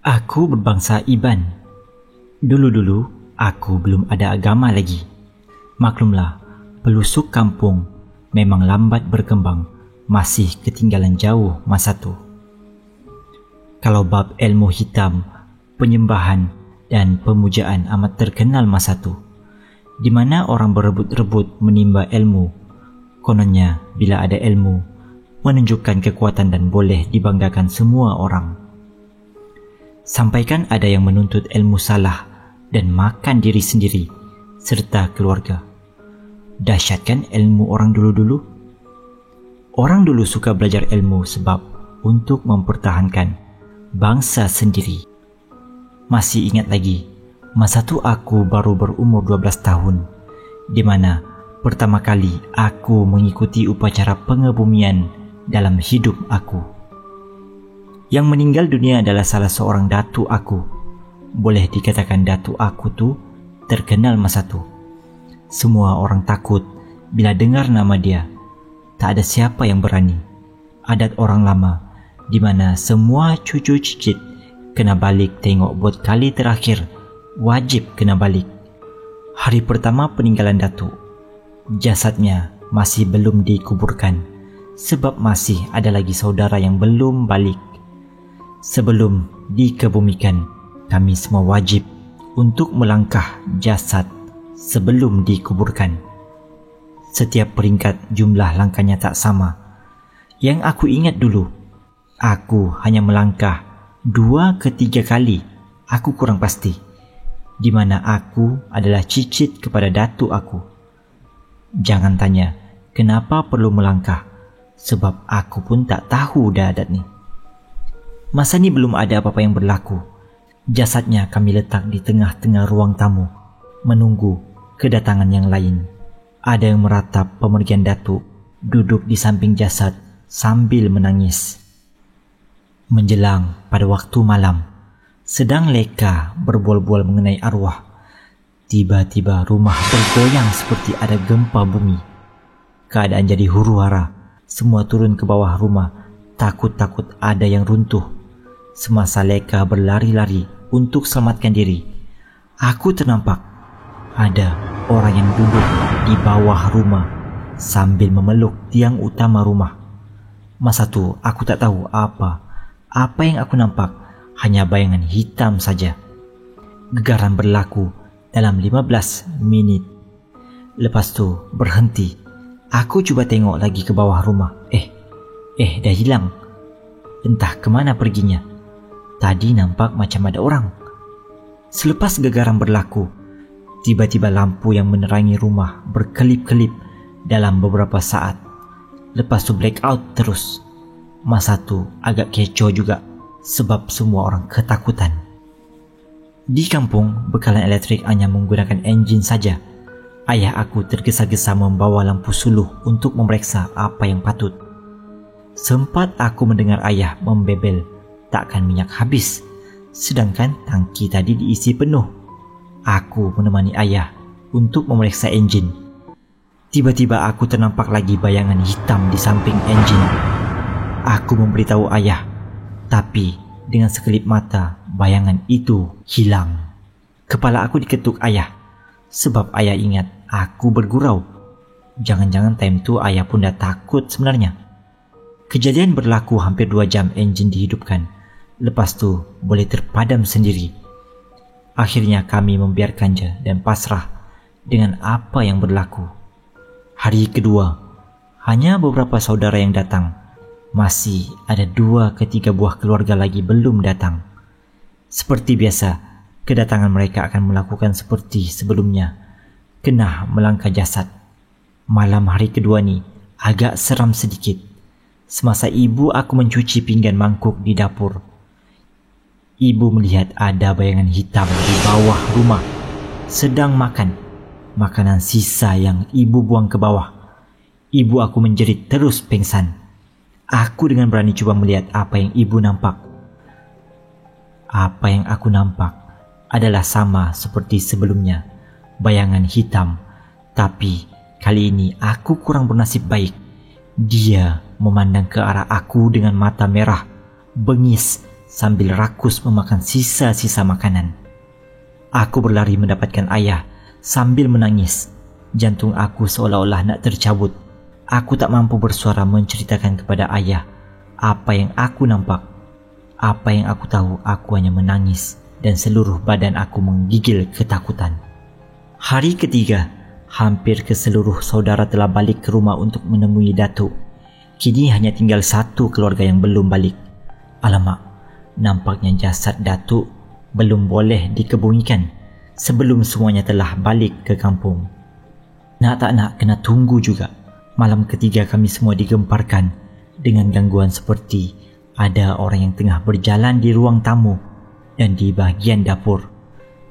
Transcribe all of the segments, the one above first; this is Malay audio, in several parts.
Aku berbangsa Iban. Dulu-dulu, aku belum ada agama lagi. Maklumlah, pelusuk kampung memang lambat berkembang, masih ketinggalan jauh masa tu. Kalau bab ilmu hitam, penyembahan dan pemujaan amat terkenal masa tu, di mana orang berebut-rebut menimba ilmu. Kononnya, bila ada ilmu, menunjukkan kekuatan dan boleh dibanggakan semua orang. Sampaikan ada yang menuntut ilmu salah dan makan diri sendiri serta keluarga. Dahsyat kan ilmu orang dulu-dulu? Orang dulu suka belajar ilmu sebab untuk mempertahankan bangsa sendiri. Masih ingat lagi, masa tu aku baru berumur 12 tahun, di mana pertama kali aku mengikuti upacara pengebumian dalam hidup aku. Yang meninggal dunia adalah salah seorang datu aku. Boleh dikatakan datu aku tu terkenal masa tu. Semua orang takut bila dengar nama dia. Tak ada siapa yang berani. Adat orang lama di mana semua cucu cicit kena balik tengok buat kali terakhir, wajib kena balik. Hari pertama peninggalan datu, jasadnya masih belum dikuburkan sebab masih ada lagi saudara yang belum balik. Sebelum dikebumikan, kami semua wajib untuk melangkah jasad sebelum dikuburkan. Setiap peringkat jumlah langkahnya tak sama. Yang aku ingat dulu, aku hanya melangkah 2 ke 3 kali. Aku kurang pasti, di mana aku adalah cicit kepada datu aku. Jangan tanya kenapa perlu melangkah, sebab aku pun tak tahu dah adat ni. Masa ni belum ada apa-apa yang berlaku. Jasadnya kami letak di tengah-tengah ruang tamu, menunggu kedatangan yang lain. Ada yang meratap pemergian datuk, duduk di samping jasad sambil menangis. Menjelang pada waktu malam, sedang leka berbual-bual mengenai arwah, tiba-tiba rumah bergoyang seperti ada gempa bumi. Keadaan jadi huru-hara. Semua turun ke bawah rumah, takut-takut ada yang runtuh. Semasa leka berlari-lari untuk selamatkan diri, aku ternampak ada orang yang duduk di bawah rumah sambil memeluk tiang utama rumah. Masa tu aku tak tahu apa yang aku nampak, hanya bayangan hitam saja. Gegaran berlaku dalam 15 minit. Lepas tu berhenti. Aku cuba tengok lagi ke bawah rumah. Dah hilang. Entah kemana perginya. Tadi nampak macam ada orang. Selepas gegaran berlaku, tiba-tiba lampu yang menerangi rumah berkelip-kelip dalam beberapa saat. Lepas tu blackout terus. Masa tu agak kecoh juga sebab semua orang ketakutan. Di kampung, bekalan elektrik hanya menggunakan enjin saja. Ayah aku tergesa-gesa membawa lampu suluh untuk memeriksa apa yang patut. Sempat aku mendengar ayah membebel, takkan minyak habis, sedangkan tangki tadi diisi penuh. Aku menemani ayah untuk memeriksa enjin. Tiba-tiba aku ternampak lagi bayangan hitam di samping enjin. Aku memberitahu ayah, tapi dengan sekelip mata bayangan itu hilang. Kepala aku diketuk ayah, sebab ayah ingat aku bergurau. Jangan-jangan time tu ayah pun dah takut sebenarnya. Kejadian berlaku hampir 2 jam enjin dihidupkan. Lepas tu boleh terpadam sendiri. Akhirnya kami membiarkannya dan pasrah dengan apa yang berlaku. Hari kedua, hanya beberapa saudara yang datang. Masih ada 2 ke 3 buah keluarga lagi belum datang. Seperti biasa, kedatangan mereka akan melakukan seperti sebelumnya, kena melangkah jasad. Malam hari kedua ni agak seram sedikit. Semasa ibu aku mencuci pinggan mangkuk di dapur, ibu melihat ada bayangan hitam di bawah rumah sedang makan makanan sisa yang ibu buang ke bawah. Ibu aku menjerit terus pingsan. Aku dengan berani cuba melihat apa yang ibu nampak. Apa yang aku nampak adalah sama seperti sebelumnya, bayangan hitam. Tapi kali ini aku kurang bernasib baik. Dia memandang ke arah aku dengan mata merah, bengis sambil rakus memakan sisa-sisa makanan. Aku berlari mendapatkan ayah sambil menangis. Jantung aku seolah-olah nak tercabut. Aku tak mampu bersuara menceritakan kepada ayah apa yang aku nampak. Apa yang aku tahu, aku hanya menangis dan seluruh badan aku menggigil ketakutan. Hari ketiga, hampir keseluruh saudara telah balik ke rumah untuk menemui Datuk. Kini hanya tinggal satu keluarga yang belum balik. Alamak, nampaknya jasad Datuk belum boleh dikebumikan sebelum semuanya telah balik ke kampung. Nak tak nak kena tunggu juga. Malam ketiga kami semua digemparkan dengan gangguan seperti ada orang yang tengah berjalan di ruang tamu dan di bahagian dapur.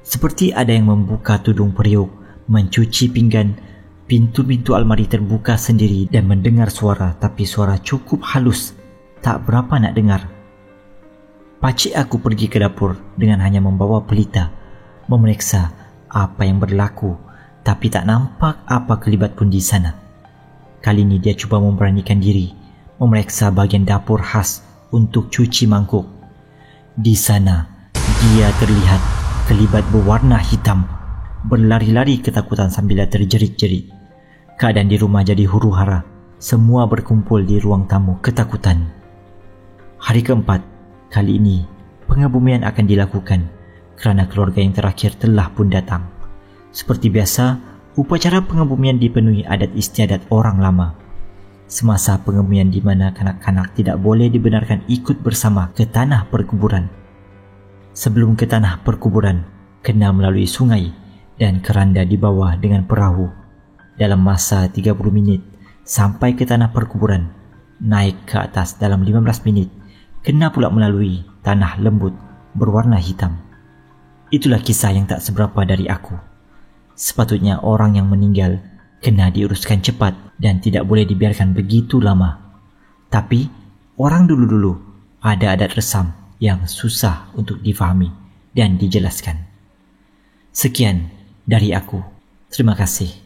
Seperti ada yang membuka tudung periuk, mencuci pinggan, pintu-pintu almari terbuka sendiri dan mendengar suara, tapi suara cukup halus, tak berapa nak dengar. Pakcik aku pergi ke dapur dengan hanya membawa pelita, memeriksa apa yang berlaku, tapi tak nampak apa kelibat pun di sana. Kali ini dia cuba memberanikan diri, memeriksa bahagian dapur khas untuk cuci mangkuk. Di sana, dia terlihat kelibat berwarna hitam, berlari-lari ketakutan sambil terjerit-jerit. Keadaan di rumah jadi huru-hara, semua berkumpul di ruang tamu ketakutan. Hari keempat, kali ini pengebumian akan dilakukan kerana keluarga yang terakhir telah pun datang. Seperti biasa, upacara pengebumian dipenuhi adat istiadat orang lama. Semasa pengebumian di mana kanak-kanak tidak boleh dibenarkan ikut bersama ke tanah perkuburan. Sebelum ke tanah perkuburan, kena melalui sungai dan keranda di bawah dengan perahu. Dalam masa 30 minit sampai ke tanah perkuburan, naik ke atas dalam 15 minit, kena pula melalui tanah lembut berwarna hitam. Itulah kisah yang tak seberapa dari aku. Sepatutnya orang yang meninggal kena diuruskan cepat dan tidak boleh dibiarkan begitu lama. Tapi orang dulu-dulu ada adat resam yang susah untuk difahami dan dijelaskan. Sekian dari aku. Terima kasih.